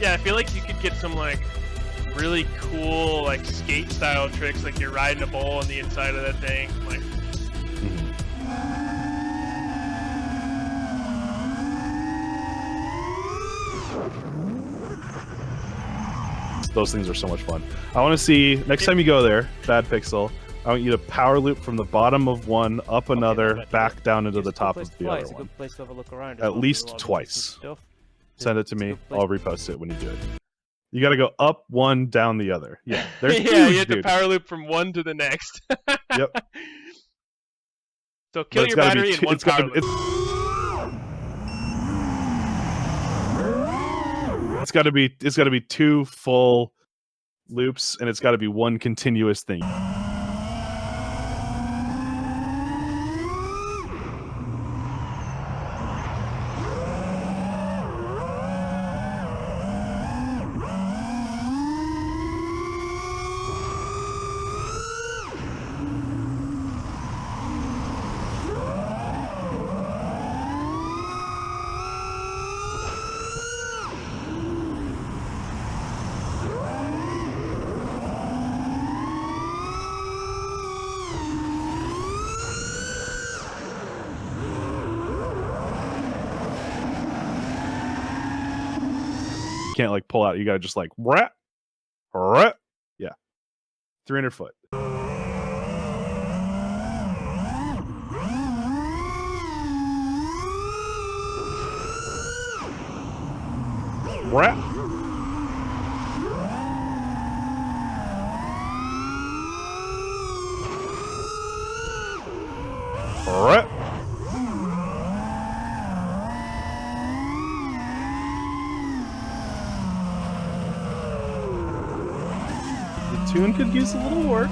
Yeah, I feel like you could get some like really cool like skate style tricks, like you're riding a ball on the inside of that thing. Like, those things are so much fun. I want to see next time you go there, BadPixel. I want you to power loop from the bottom of one up another, back down into the top of the other one. Place to have a look around. At least twice. Send it to me. I'll repost it when you do it. You got to go up one, down the other. Yeah, they're yeah, huge, you have dude. to power loop from one to the next. Yep. So kill your battery in one power loop. It's got to be 2 full loops, and it's got to be one continuous thing. Can't like pull out. You gotta just like yeah, 300 foot. The tune could use a little work.